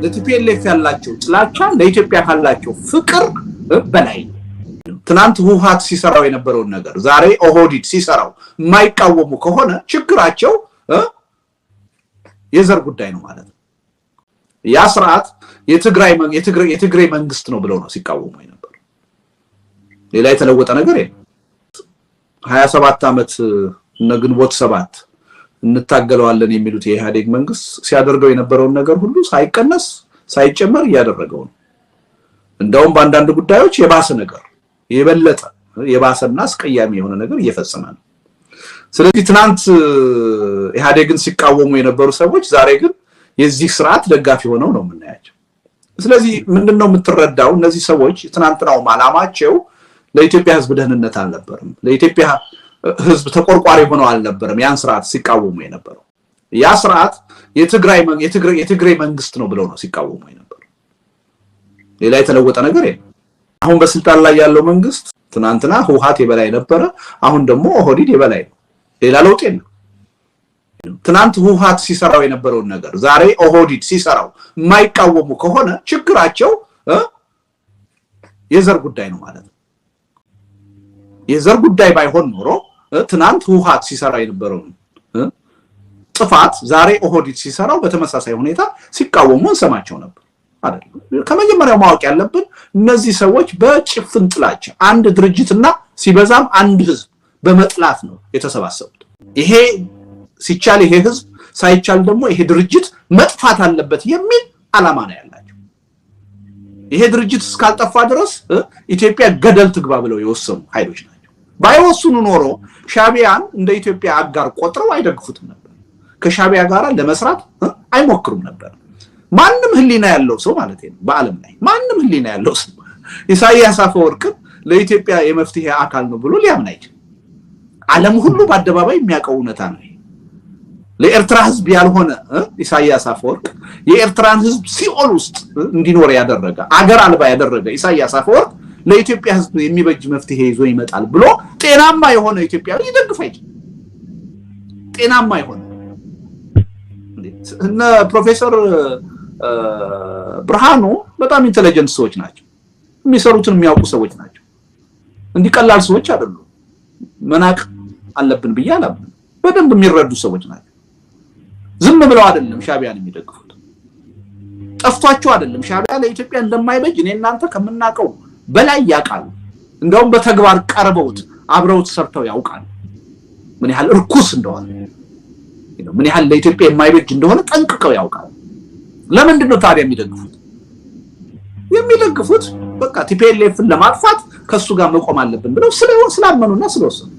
ለቲፒኤልኤፍ ያላቸው ጥላቻ ለኢትዮጵያ ካላቸው ፍቅር በላይ ትናንት ውሃት ሲሰራው የነበረው ነገር ዛሬ ኦህዴድ ሲሰራው የማይቃወሙ ከሆነ ችግራቸው የዘር ጉዳይ ነው ማለት ነው። ያ ስርዓት የትግራይ መንግስት ነው ብለው ነው ሲቃወሙ የነበረው። ሌላ የተለወጠ ነገር የለም። 27 አመት ግንቦት 7 እንታገለዋለን የሚሉት የኢህአዴግ መንግስት ሲያደርገው የነበረውን ነገር ሁሉ ሳይቀነስ ሳይጨመር ያደረገው ነው። እንደውም በአንዳንድ ጉዳዮች የባሰ ነገር የበለጠ የባሰና አስቀያሚ የሆነ ነገር እየፈጸመ ነው። ስለዚህ ትናንት ኢህአዴግን ሲቃወሙ የነበሩ ሰዎች ዛሬ ግን የዚህ ስርዓት ደጋፊ ሆነው ነው የምናያቸው። ስለዚህ ምንድነው የምትረዳው? እነዚህ ሰዎች ትናንትናው ዓላማቸው ለኢትዮጵያ ህዝብ ደህንነት አልነበረም፣ ለኢትዮጵያ ህዝብ ተቆርቋሪ ሆነው አልነበረም ያን ስርዓት ሲቃወሙ የነበረው። ያ ስርዓት የትግራይ መንግስት ነው ብለው ነው ሲቃወሙ የነበረው። ሌላ የተለወጠ ነገር የለም። አሁን በስልጣን ላይ ያለው መንግስት ትናንትና ህወሓት የበላይ ነበረ፣ አሁን ደግሞ ኦህዴድ የበላይ ነው። ሌላ ለውጥ የለም። ትናንት ህወሓት ሲሰራው የነበረው ነገር ዛሬ ኦህዴድ ሲሰራው የማይቃወሙ ከሆነ ችግራቸው የዘር ጉዳይ ነው ማለት ነው። የዘር ጉዳይ ባይሆን ኖሮ ትናንት ህወሓት ሲሰራ የነበረው ጥፋት ዛሬ ኦህዴድ ሲሰራው በተመሳሳይ ሁኔታ ሲቃወሙ እንሰማቸው ነበር አይደል? ከመጀመሪያው ማወቅ ያለብን እነዚህ ሰዎች በጭፍን ጥላቻ አንድ ድርጅትና ሲበዛም አንድ ህዝብ በመጥላት ነው የተሰባሰቡት። ይሄ ሲቻል ይሄ ህዝብ ሳይቻል ደግሞ ይሄ ድርጅት መጥፋት አለበት የሚል ዓላማ ነው ያላቸው። ይሄ ድርጅት እስካልጠፋ ድረስ ኢትዮጵያ ገደል ትግባ ብለው የወሰኑ ኃይሎች ናቸው። ባይወስኑ ኖሮ ሻቢያን እንደ ኢትዮጵያ አጋር ቆጥረው አይደግፉትም ነበር። ከሻቢያ ጋር ለመስራት አይሞክሩም ነበር። ማንም ህሊና ያለው ሰው ማለት ነው በአለም ላይ ማንም ህሊና ያለው ሰው ኢሳያስ አፈወርቅ ለኢትዮጵያ የመፍትሄ አካል ነው ብሎ ሊያምን አይችልም። ዓለም ሁሉ በአደባባይ የሚያውቀው እውነታ ነው። ለኤርትራ ህዝብ ያልሆነ ኢሳያስ አፈወርቅ የኤርትራን ህዝብ ሲኦል ውስጥ እንዲኖር ያደረገ አገር አልባ ያደረገ ኢሳያስ አፈወርቅ ለኢትዮጵያ ህዝብ የሚበጅ መፍትሄ ይዞ ይመጣል ብሎ ጤናማ የሆነ ኢትዮጵያዊ ይደግፍ አይችልም። ጤናማ የሆነ እነ ፕሮፌሰር ብርሃኑ በጣም ኢንተለጀንት ሰዎች ናቸው። የሚሰሩትን የሚያውቁ ሰዎች ናቸው። እንዲቀላል ሰዎች አይደሉም። መናቅ አለብን ብያለሁ። በደንብ የሚረዱ ሰዎች ናቸው። ዝም ብለው አይደለም ሻቢያን የሚደግፉት። ጠፍቷቸው አይደለም። ሻቢያ ለኢትዮጵያ እንደማይበጅ እኔ እናንተ ከምናቀው በላይ ያውቃሉ። እንደውም በተግባር ቀርበውት አብረውት ሰርተው ያውቃሉ ምን ያህል እርኩስ እንደሆነ፣ ምን ያህል ለኢትዮጵያ የማይበጅ እንደሆነ ጠንቅቀው ያውቃሉ። ለምንድን ነው ታዲያ የሚደግፉት? በቃ ቲፒኤልኤፍን ለማጥፋት ከሱ ጋር መቆም አለብን ብለው ስላመኑና ስለወሰኑ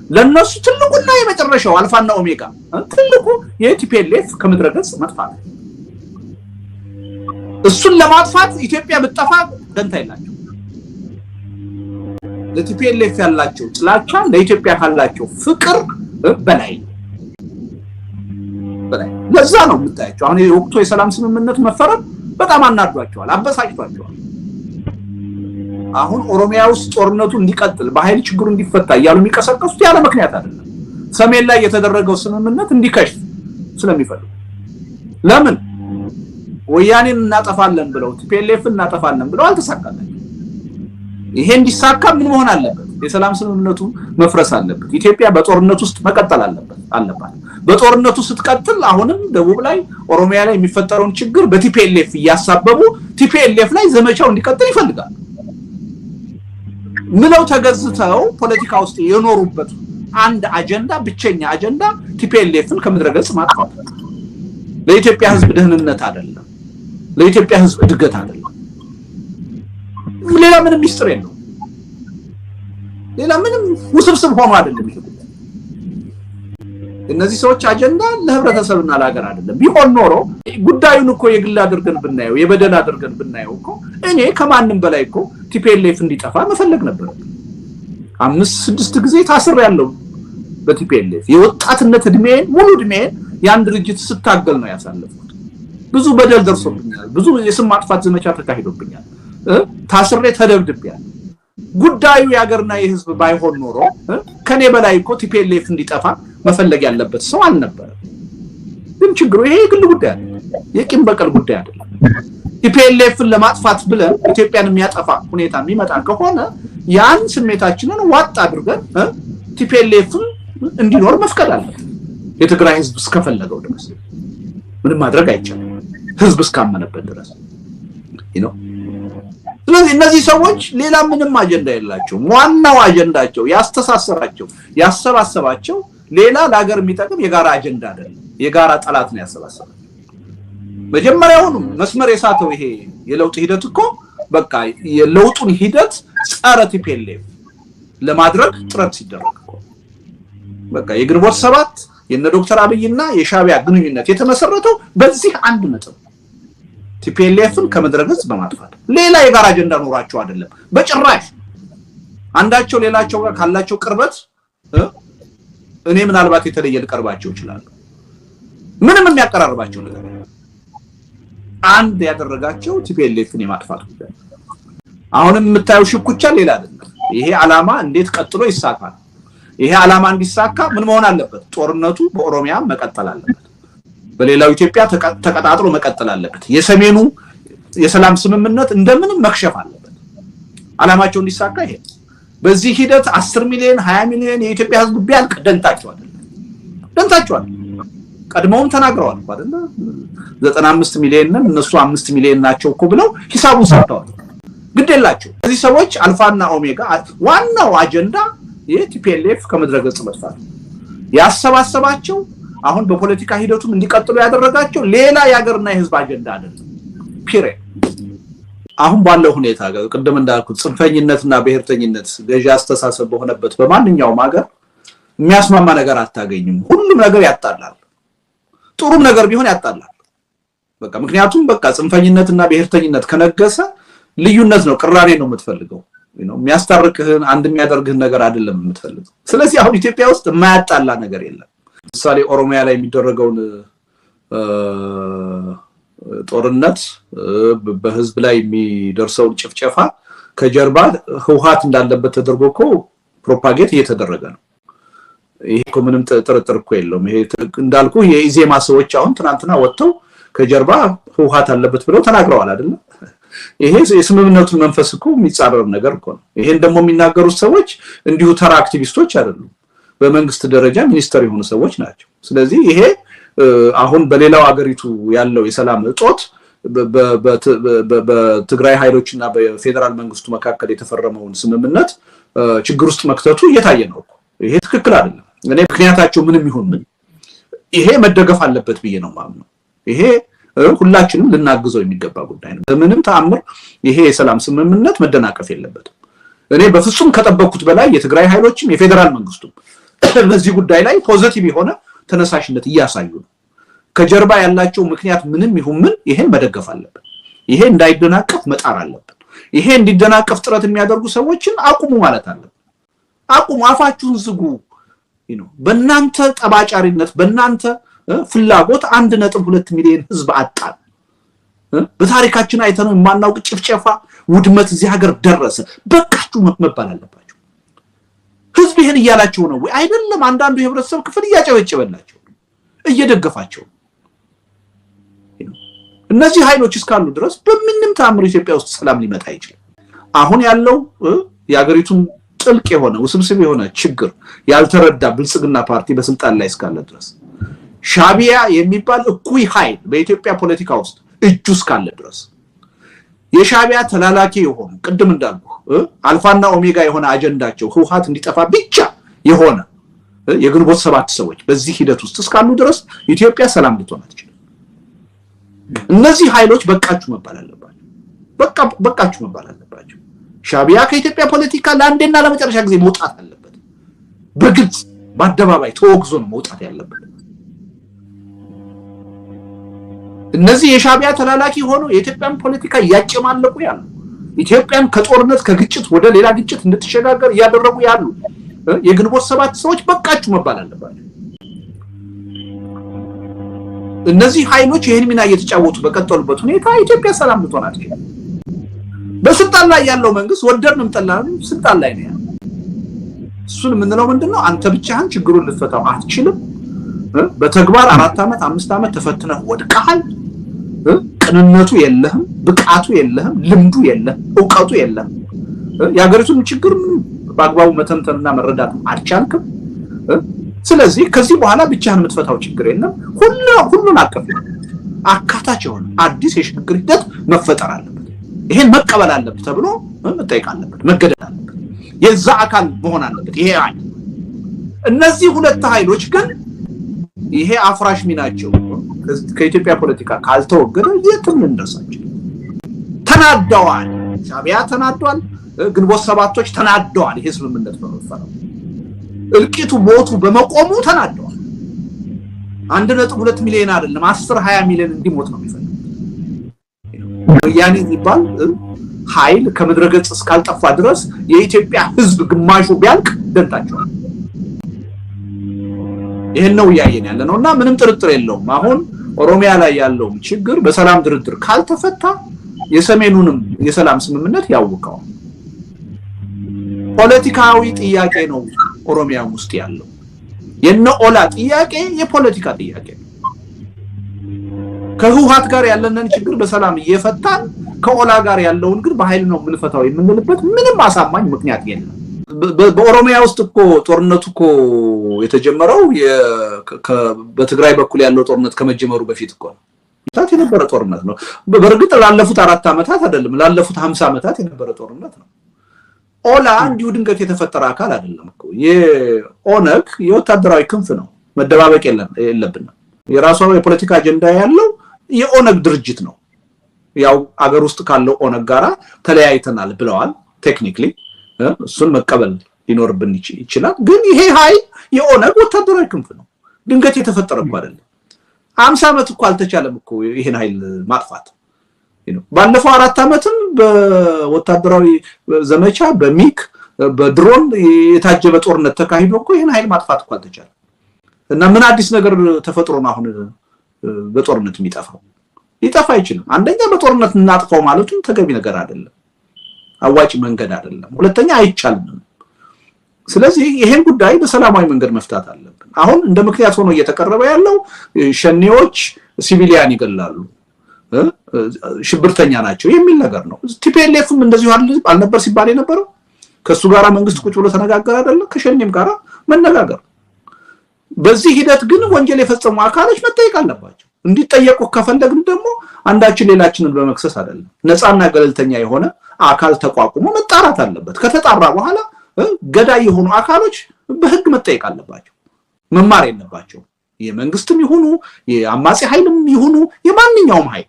ለነሱ ትልቁና የመጨረሻው አልፋና ኦሜጋ ትልቁ የቲፒኤልኤፍ ከምድረገጽ መጥፋት። እሱን ለማጥፋት ኢትዮጵያ ብትጠፋ ደንታ የላቸው። ለቲፒኤልኤፍ ያላቸው ጥላቻ ለኢትዮጵያ ካላቸው ፍቅር በላይ ለዛ ነው የምታያቸው። አሁን የወቅቱ የሰላም ስምምነት መፈረም በጣም አናዷቸዋል፣ አበሳጭቷቸዋል። አሁን ኦሮሚያ ውስጥ ጦርነቱ እንዲቀጥል በኃይል ችግሩ እንዲፈታ ያሉ የሚቀሰቀሱት ያለ ምክንያት አይደለም። ሰሜን ላይ የተደረገው ስምምነት እንዲከሽፍ ስለሚፈልጉ ለምን ወያኔን እናጠፋለን ብለው ቲፒኤልኤፍን እናጠፋለን ብለው አልተሳካላቸውም። ይሄ እንዲሳካ ምን መሆን አለበት? የሰላም ስምምነቱ መፍረስ አለበት። ኢትዮጵያ በጦርነት ውስጥ መቀጠል አለባት። በጦርነቱ ስትቀጥል አሁንም ደቡብ ላይ ኦሮሚያ ላይ የሚፈጠረውን ችግር በቲፒኤልኤፍ ያሳበቡ ቲፒኤልኤፍ ላይ ዘመቻው እንዲቀጥል ይፈልጋሉ። ምነው ተገዝተው ፖለቲካ ውስጥ የኖሩበት አንድ አጀንዳ ብቸኛ አጀንዳ ቲፒኤልኤፍን ከምድረገጽ ማጥፋት። ለኢትዮጵያ ህዝብ ደህንነት አይደለም፣ ለኢትዮጵያ ህዝብ እድገት አይደለም። ሌላ ምንም ሚስጥር የለው። ሌላ ምንም ውስብስብ ሆኖ አይደለም። እነዚህ ሰዎች አጀንዳ ለህብረተሰብና ለሀገር አይደለም። ቢሆን ኖሮ ጉዳዩን እኮ የግል አድርገን ብናየው የበደል አድርገን ብናየው እኮ እኔ ከማንም በላይ እኮ ቲፒኤልኤፍ እንዲጠፋ መፈለግ ነበር። 5-6 ጊዜ ታስር ያለው በቲፒኤልኤፍ የወጣትነት እድሜን ሙሉ እድሜን ያን ድርጅት ስታገል ነው ያሳለፍኩት። ብዙ በደል ደርሶብኛል። ብዙ የስም ማጥፋት ዘመቻ ተካሂዶብኛል። ታስሬ ተደብድቤያለሁ። ጉዳዩ ያገርና የህዝብ ባይሆን ኖሮ ከኔ በላይ እኮ ቲፒኤልኤፍ እንዲጠፋ መፈለግ ያለበት ሰው አልነበረም። ግን ችግሩ ይሄ የግል ጉዳይ አይደለም። የቂም በቀል ጉዳይ አይደለም ቲፒኤልኤፍን ለማጥፋት ብለን ኢትዮጵያን የሚያጠፋ ሁኔታ የሚመጣ ከሆነ ያን ስሜታችንን ዋጥ አድርገን ቲፒኤልኤፍን እንዲኖር መፍቀድ አለብን የትግራይ ህዝብ እስከፈለገው ድረስ ምንም ማድረግ አይቻልም ህዝብ እስካመነበት ድረስ ስለዚህ እነዚህ ሰዎች ሌላ ምንም አጀንዳ የላቸውም ዋናው አጀንዳቸው ያስተሳሰራቸው ያሰባሰባቸው ሌላ ለሀገር የሚጠቅም የጋራ አጀንዳ አይደለም የጋራ ጠላት ነው ያሰባሰባቸው መጀመሪያውኑ መስመር የሳተው ይሄ የለውጥ ሂደት እኮ በቃ የለውጡን ሂደት ጸረ ቲፒኤልኤፍ ለማድረግ ጥረት ሲደረግ እኮ በቃ የግንቦት 7 የነ ዶክተር አብይና የሻቢያ ግንኙነት የተመሰረተው በዚህ አንድ ነጥብ ቲፒኤልኤፍን ከመድረግስ በማጥፋት ሌላ የጋራ አጀንዳ ኖራቸው አይደለም በጭራሽ አንዳቸው ሌላቸው ጋር ካላቸው ቅርበት እኔ ምናልባት የተለየ ልቀርባቸው ይችላል ምንም የሚያቀራርባቸው ነገር አንድ ያደረጋቸው ቲፒኤልኤፍን የማጥፋት ጉዳይ አሁንም የምታዩ ሽኩቻ ሌላ አይደለም ይሄ ዓላማ እንዴት ቀጥሎ ይሳካል ይሄ ዓላማ እንዲሳካ ምን መሆን አለበት ጦርነቱ በኦሮሚያ መቀጠል አለበት በሌላው ኢትዮጵያ ተቀጣጥሎ መቀጠል አለበት የሰሜኑ የሰላም ስምምነት እንደምንም መክሸፍ አለበት ዓላማቸው እንዲሳካ ይሄ በዚህ ሂደት 10 ሚሊዮን 20 ሚሊዮን የኢትዮጵያ ህዝብ ቢያልቅ ደንታቸው ቀድሞውም ተናግረዋል አይደል 95 ሚሊዮን ነን እነሱ 5 ሚሊዮን ናቸው እኮ ብለው ሂሳቡን ሰርተዋል ግዴላቸው እዚህ ሰዎች አልፋና ኦሜጋ ዋናው አጀንዳ የቲፒኤልኤፍ ከመድረገጽ መጥፋት ያሰባሰባቸው አሁን በፖለቲካ ሂደቱም እንዲቀጥሉ ያደረጋቸው ሌላ የሀገርና የህዝብ አጀንዳ አይደለም ፒሪየድ አሁን ባለው ሁኔታ ቀደም እንዳልኩት ጽንፈኝነትና ብሔርተኝነት ገዢ አስተሳሰብ በሆነበት በማንኛውም ሀገር የሚያስማማ ነገር አታገኙም ሁሉም ነገር ያጣላል ጥሩም ነገር ቢሆን ያጣላል በቃ ምክንያቱም በቃ ጽንፈኝነትና ብሔርተኝነት ከነገሰ ልዩነት ነው ቅራኔ ነው የምትፈልገው የሚያስታርቅህን አንድ የሚያደርግህን ነገር አይደለም የምትፈልገው ስለዚህ አሁን ኢትዮጵያ ውስጥ የማያጣላ ነገር የለም ምሳሌ ኦሮሚያ ላይ የሚደረገውን ጦርነት በህዝብ ላይ የሚደርሰው ጭፍጨፋ ከጀርባ ህውሃት እንዳለበት ተደርጎኮ ፕሮፓጌት እየተደረገ ነው ይሄ እኮ ምንም ጥርጥር እኮ የለውም ይሄ እንዳልኩ የኢዜማ ሰዎች አሁን ትናንትና ወጥተው ከጀርባ ህውሃት አለበት ብለው ተናግረዋል አይደል ይሄ የስምምነቱን መንፈስ እኮ የሚጻረር ነገር እኮ ነው ይሄን ደግሞ የሚናገሩት ሰዎች እንዲሁ ተራ አክቲቪስቶች አይደሉም በመንግስት ደረጃ ሚኒስተር የሆኑ ሰዎች ናቸው ስለዚህ ይሄ አሁን በሌላው ሀገሪቱ ያለው የሰላም እጦት በትግራይ ኃይሎችና በፌደራል መንግስቱ መካከል የተፈረመውን ስምምነት ችግር ውስጥ መክተቱ እየታየ ነው ይሄ ትክክል አይደለም እኔ ምክንያታቸው ምንም ይሁን ምን ይሄ መደገፍ አለበት ብዬ ነው ማምነው ይሄ ሁላችንም ልናግዘው የሚገባ ጉዳይ ነው በምንም ተአምር ይሄ የሰላም ስምምነት መደናቀፍ የለበትም እኔ በፍጹም ከጠበቁት በላይ የትግራይ ኃይሎችም የፌደራል መንግስቱም በዚህ ጉዳይ ላይ ፖዚቲቭ የሆነ ተነሳሽነት እያሳዩ ነው ከጀርባ ያላቸው ምክንያት ምንም ይሁን ምን ይሄን መደገፍ አለበት ይሄ እንዳይደናቀፍ መጣር አለበት ይሄ እንዲደናቀፍ ጥረት የሚያደርጉ ሰዎችን አቁሙ ማለት አለበት አቁሙ አፋችሁን ዝጉ በእናንተ ጠባጫሪነት በእናንተ ፍላጎት 1.2 ሚሊዮን ህዝብ አጣን በታሪካችን አይተነው የማናውቅ ጭፍጨፋ ውድመት እዚህ ሀገር ደረሰ በቃችሁ መባል አለባችሁ ህዝብ ይሄን እያላችሁ ነው ወይ አይደለም አንዳንዱ የህብረተሰብ ክፍል እያጨበጨበላቸው እየደገፋቸው እነዚህ ኃይሎች እስካሉ ድረስ በምንም ተአምር ኢትዮጵያ ውስጥ ሰላም ሊመጣ ይችላል አሁን ያለው የሀገሪቱን ጥልቅ የሆነ ውስብስብ የሆነ ችግር ያልተረዳ ብልጽግና ፓርቲ በስልጣን ላይ እስካለ ድረስ ሻቢያ የሚባል እኩይ ኃይል በኢትዮጵያ ፖለቲካ ውስጥ እጁ እስካለ ድረስ የሻቢያ ተላላኪ የሆኑ ቅድም እንዳልኩ አልፋና ኦሜጋ የሆነ አጀንዳቸው ህውሃት እንዲጠፋ ብቻ የሆነ የግንቦት 7 ሰዎች በዚህ ሂደት ውስጥ እስካሉ ድረስ ኢትዮጵያ ሰላም ልትሆን አትችልም እነዚህ ኃይሎች በቃችሁ መባል አለባቸው በቃችሁ መባል አለባቸው ሻቢያ ከኢትዮጵያ ፖለቲካ ለአንዴና ለመጨረሻ ጊዜ መውጣት አለበት በግልጽ በአደባባይ ተወግዞ ነው መውጣት ያለበት እነዚህ የሻቢያ ተላላኪ ሆኖ የኢትዮጵያን ፖለቲካ ያጨማለቁ ያሉ ኢትዮጵያን ከጦርነት ከግጭት ወደ ሌላ ግጭት እንድትሸጋገር ያደረጉ ያሉ የግንቦት 7 ሰዎች በቃችሁ መባል አለባቸው እነዚህ ኃይሎች ይሄን ሚና እየተጫወቱ በቀጠሉበት ሁኔታ ኢትዮጵያ ሰላም ልትሆን አትችልም በስልጣን ላይ ያለው መንግስት ወደድንም ጠላንም ስልጣን ላይ ነው ያለው እሱን ምንለው ምንድነው አንተ ብቻህን ችግሩን ልትፈታው አትችልም በተግባር 4 አመት 5 አመት ተፈትነህ ወድቀሃል ቅንነቱ የለህም ብቃቱ የለህም ልምዱ የለህም ዕውቀቱ የለህም ያገሪቱን ችግር በአግባቡ መተንተንና መረዳት አልቻልክም ስለዚህ ከዚህ በኋላ ብቻህን የምትፈታው ችግር የለም ሁሉን አቀፍ አካታች የሆነ አዲስ የሽግግር ሂደት መፈጠር አለበት ይሄን መቀበል አለበት ተብሎ መጠየቅ አለበት መገደድ አለበት የዛ አካል መሆን አለበት ይሄ አይደል እነዚህ ሁለት ኃይሎች ግን ይሄ አፍራሽ ሚናቸው ከኢትዮጵያ ፖለቲካ ካልተወገደ የትም እንደርሳቸው ተናደዋል ሻቢያ ተናደዋል ግንቦት ሰባቶች ተናደዋል ይሄ ስምምነት በመፈረሙ እልቂቱ ሞቱ በመቆሙ ተናደዋል 1.2 ሚሊዮን አይደለም 10-20 ሚሊዮን እንዲሞት ነው የሚፈልጉት ያኔ ይባል ኃይል ከመድረገጽ እስካልጠፋ ድረስ የኢትዮጵያ ህዝብ ግማሹ ቢያልቅ ደንታቸዋል ይሄን ነው ያየን ያለነውና ምንም ጥርጥር የለውም አሁን ኦሮሚያ ላይ ያለው ችግር በሰላም ድርድር ካልተፈታ የሰሜኑንም የሰላም ስምምነት ያውቀው ፖለቲካዊ ጥያቄ ነው ኦሮሚያ ውስጥ ያለው የነ ኦላ ጥያቄ የፖለቲካ ጥያቄ ከህወሓት ጋር ያለንን ችግር በሰላም እየፈታን ከኦላ ጋር ያለውን ግን በኃይል ነው ምንፈታው የምንልበት ምንም አሳማኝ ምክንያት የለም በኦሮሚያ ውስጥ እኮ ጦርነቱ እኮ የተጀመረው በትግራይ በኩል ያለው ጦርነት ከመጀመሩ በፊት እኮ ታት የነበረ ጦርነት ነው በርግጥ ላለፉት 4 አመታት አይደለም ላለፉት 50 አመታት የነበረ ጦርነት ነው ኦላ እንዲሁ ድንገት የተፈጠረ አካል አይደለም እኮ የኦነግ የወታደራዊ ክንፍ ነው መደባበቅ የለብንም የራሱ የፖለቲካ አጀንዳ ያለው የኦነግ ድርጅት ነው ያው አገር ውስጥ ካለው ኦነግ ጋራ ተለያይተናል ብለዋል ቴክኒካሊ እሱን መቀበል ሊኖርብን ይችላል ግን ይሄ ኃይል የኦነግ ወታደራዊ ክንፍ ነው ድንገት የተፈጠረ እኮ አይደለም 50 አመት እኮ አልተቻለም እኮ ይሄን ኃይል ማጥፋት ባለፈው 4 አመትም በወታደራዊ ዘመቻ በሚክ በድሮን የታጀበ ጦርነት ተካሂዶ እኮ ይሄን ኃይል ማጥፋት እኮ አልተቻለም እና ምን አዲስ ነገር ተፈጥሮ ነው አሁን በጦርነት የሚጠፋው ይጠፋ አይችልም አንደኛ በጦርነት እናጥፋው ማለቱም ተገቢ ነገር አይደለም አዋጭ መንገድ አይደለም ሁለተኛ አይቻልም ስለዚህ ይሄን ጉዳይ በሰላማዊ መንገድ መፍታት አለብን አሁን እንደ ምክንያት ሆኖ እየተቀረበ ያለው ሸኔዎች ሲቪሊያን ይገላሉ ሽብርተኛ ናቸው የሚል ነገር ነው ቲፒኤልኤፍም እንደዚሁ አልነበር ሲባል የነበረው ከሱ ጋራ መንግስት ቁጭ ብሎ ተነጋገረ አይደለ ከሸኔም ጋራ መነጋገር በዚህ ሂደት ግን ወንጀል የፈጸሙ አካሎች መጠየቅ አለባቸው እንዲጠየቁ ከፈለግን ደግሞ አንዳችን ሌላችንን በመክሰስ አይደለም ነፃና ገለልተኛ የሆነ አካል ተቋቁሞ መጣራት አለበት ከተጣራ በኋላ ገዳይ የሆኑ አካሎች በህግ መጠየቅ አለባቸው መማር የለባቸው የመንግስትም ይሁኑ የአማጺ ኃይልም ይሁኑ የማንኛውም ኃይል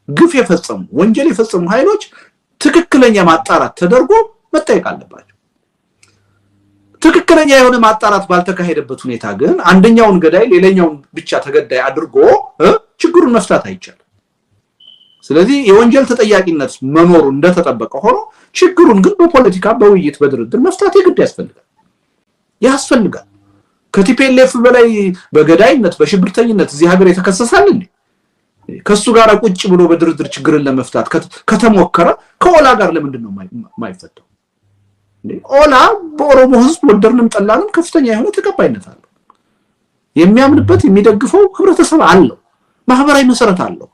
ግፍ የፈጸሙ ወንጀል የፈጸሙ ኃይሎች ትክክለኛ ማጣራት ተደርጎ መጠየቅ አለባቸው ትክክለኛ የሆነ ማጣራት ባልተካሄደበት ሁኔታ ግን አንደኛውን ገዳይ ሌላኛውን ብቻ ተገዳይ አድርጎ ችግሩን መፍታት አይቻልም ስለዚህ የወንጀል ተጠያቂነት መኖሩ እንደተጠበቀ ሆኖ ችግሩን ግን በፖለቲካ በውይይት በድርድር መፍታት ይግድ ያስፈልጋል ከቲፒኤልኤፍ በላይ በገዳይነት በሽብርተኝነት እዚህ ሀገር የተከሰሳል እንዴ ከሱ ጋር ቁጭ ብሎ በድርድር ችግርን ለመፍታት ከተሞከረ ከኦላ ጋር ለምንድን ነው ማይፈታው ኦላ በኦሮሞ ህዝብ ወደርንም ጠላንም ከፍተኛ የሆነ ተቀባይነት አለው የሚያምንበት የሚደግፈው ህብረተሰብ አለው ማህበራዊ መሰረት አለው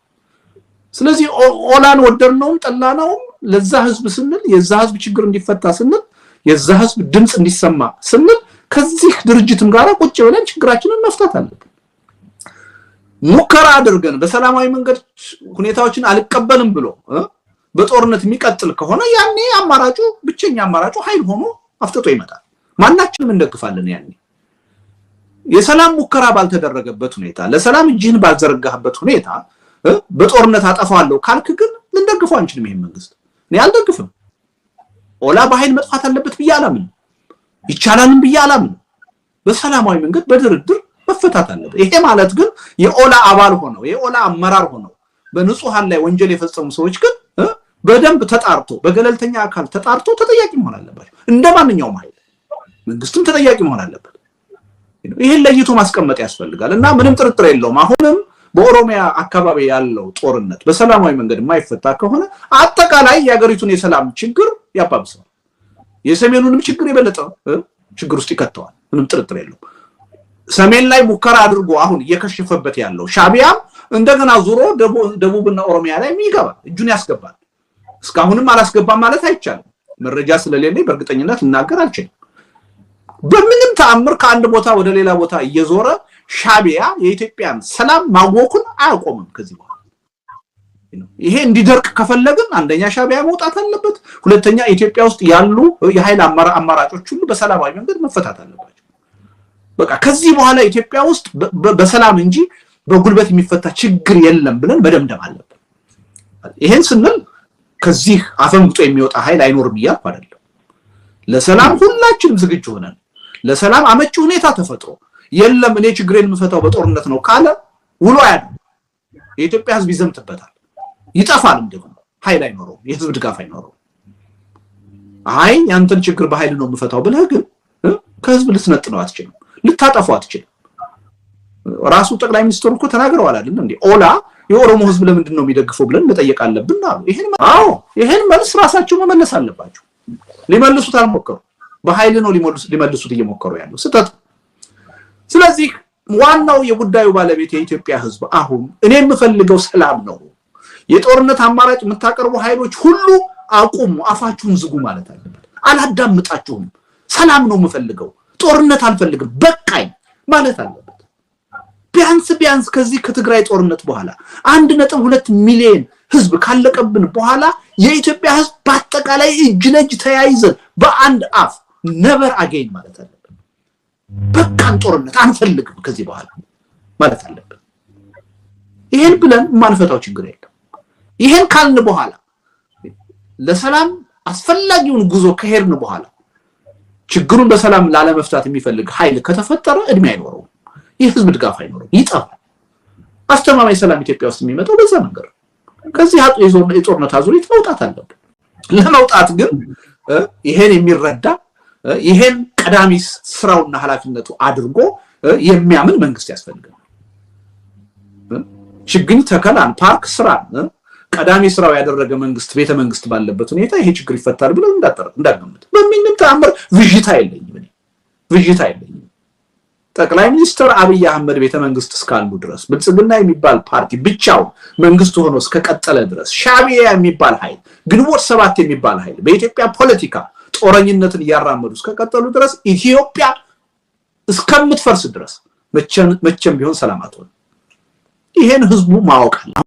ስለዚህ ኦላን ወደርነውም ጠላናውም ለዛ ህዝብ ስንል የዛ ህዝብ ችግር እንዲፈታ ስንል የዛ ህዝብ ድምጽ እንዲሰማ ስንል ከዚህ ድርጅትም ጋር ቁጭ ብለን ችግራችንን መፍታት አለብን ሙከራ አድርገን በሰላማዊ መንገድ ሁኔታዎችን አልቀበልም ብሎ በጦርነት የሚቀጥል ከሆነ ያኔ አማራጩ ብቸኛ አማራጩ ኃይል ሆኖ አፍጥጦ ይመጣል ማናችንም እንደግፋለን ያኔ የሰላም ሙከራ ባልተደረገበት ሁኔታ ለሰላም እጅህን ባልዘረጋህበት ሁኔታ በጦርነት አጠፋለሁ ካልክ ግን ልንደግፈው አንችልም ይሄን መንግስት እኔ አልደግፍም ኦላ በኃይል መጥፋት አለበት ብያላምን ይቻላልም ብያላምን በሰላማዊ መንገድ በድርድር መፈታት አለበት ይሄ ማለት ግን የኦላ አባል ሆነው የኦላ አመራር ሆነው በንጹሃን ላይ ወንጀል የፈጸሙ ሰዎች ግን በደንብ ተጣርቶ በገለልተኛ አካል ተጣርቶ ተጠያቂ መሆን አለባቸው እንደማንኛውም ኃይል መንግስትም ተጠያቂ መሆን አለበት ይሄን ለይቶ ማስቀመጥ ያስፈልጋል እና ምንም ጥርጥር የለውም አሁንም በኦሮሚያ አካባቢ ያለው ጦርነት በሰላማዊ መንገድ የማይፈታ ከሆነ አጠቃላይ የሀገሪቱን የሰላም ችግር ያባብሰዋል የሰሜኑንም ችግር የበለጠ ችግር ውስጥ ይከተዋል ምንም ጥርጥር የለውም ሰሜን ላይ ሙከራ አድርጎ አሁን እየከሸፈበት ያለው ሻቢያም እንደገና ዙሮ ደቡብና ኦሮሚያ ላይ የሚገባ እጁን ያስገባል። እስካሁንም አላስገባም ማለት አይቻልም። መረጃ ስለሌለኝ በእርግጠኝነት ልናገር አልችልም። በምንም ተአምር ከአንድ ቦታ ወደ ሌላ ቦታ እየዞረ ሻቢያ የኢትዮጵያን ሰላም ማወኩን አያቆምም ከዚህ በኋላ። ይሄ እንዲደርቅ ከፈለግን አንደኛ ሻቢያ መውጣት አለበት፣ ሁለተኛ ኢትዮጵያ ውስጥ ያሉ የኃይል አማራጮች ሁሉ በሰላማዊ መንገድ መፈታት አለባቸው። በቃ ከዚህ በኋላ ኢትዮጵያ ውስጥ በሰላም እንጂ በጉልበት የሚፈታ ችግር የለም ብለን መደምደም አለብን። ይሄን ስንል ከዚህ አፈንግጦ የሚወጣ ኃይል አይኖርም እያልኩ አይደለም። ለሰላም ሁላችንም ዝግጁ ሆነን ለሰላም አመቺ ሁኔታ ተፈጥሮ የለም እኔ ችግሬን የምፈታው በጦርነት ነው ካለ ውሎ ያድር የኢትዮጵያ ህዝብ ይዘምትበታል፣ ይጠፋል። እንደሆነ ኃይል አይኖረው፣ የህዝብ ድጋፍ አይኖረው። አይ ያንተን ችግር በኃይል ነው የምፈታው ብለህ ግን ከህዝብ ልትነጥለው አትችልም፣ ልታጠፋው አትችልም። ራሱ ጠቅላይ ሚኒስትሩ እኮ ተናግረዋል አይደል እንዴ? ኦላ የኦሮሞ ህዝብ ለምንድን ነው የሚደግፈው ብለን መጠየቅ አለብን አሉ። ይሄን መልስ ራሳቸው መመለስ አለባቸው። ሊመልሱት አልሞከሩ፣ በኃይል ነው ሊመልሱት እየሞከሩ ያለው ስህተት። ስለዚህ ዋናው የጉዳዩ ባለቤት የኢትዮጵያ ህዝብ አሁን እኔ የምፈልገው ሰላም ነው፣ የጦርነት አማራጭ የምታቀርቡ ኃይሎች ሁሉ አቁሙ፣ አፋችሁን ዝጉ ማለት አለበት። አላዳምጣችሁም፣ ሰላም ነው የምፈልገው፣ ጦርነት አልፈልግም፣ በቃኝ ማለት አለበት። ቢያንስ ከዚህ ከትግራይ ጦርነት በኋላ 1.2 ሚሊዮን ህዝብ ካለቀብን በኋላ የኢትዮጵያ ህዝብ በአጠቃላይ እጅ ለእጅ ተያይዘን በአንድ አፍ ነበር አገኝ ማለት አለበት። በቃን ጦርነት አንፈልግም ከዚህ በኋላ ማለት አለበት። ይሄን ብለን ማንፈታው ችግር የለም። ይሄን ካልን በኋላ ለሰላም አስፈላጊውን ጉዞ ከሄድን በኋላ ችግሩን በሰላም ላለመፍታት የሚፈልግ ኃይል ከተፈጠረ እድሜ አይኖረው፣ የህዝብ ድጋፍ አይኖረው፣ ይጠፋል። አስተማማኝ ሰላም ኢትዮጵያ ውስጥ የሚመጣው በዛ መንገድ ከዚህ የጦርነት አዙሪት መውጣት አለብን። ለመውጣት ግን ይሄን የሚረዳ ይሄን ቀዳሚ ስራውና ኃላፊነቱ አድርጎ የሚያምን መንግስት ያስፈልጋል። ችግኝ ተከላን ፓርክ ስራን ቀዳሚ ስራው ያደረገ መንግስት ቤተ መንግስት ባለበት ሁኔታ ይሄ ችግር ይፈታል ብለን እንዳገምት በሚንም ተአምር ብዥታ የለኝም። ጠቅላይ ሚኒስትር አብይ አህመድ ቤተ መንግስት እስካሉ ድረስ ብልጽግና የሚባል ፓርቲ ብቻው መንግስት ሆኖ እስከቀጠለ ድረስ ሻቢያ የሚባል ኃይል ግንቦት 7 የሚባል ኃይል በኢትዮጵያ ፖለቲካ ጦረኝነትን ያራመዱ እስከቀጠሉ ድረስ ኢትዮጵያ እስከምትፈርስ ድረስ መቼም ቢሆን ሰላም አትሆንም። ይሄን ህዝቡ ማወቅ አለ።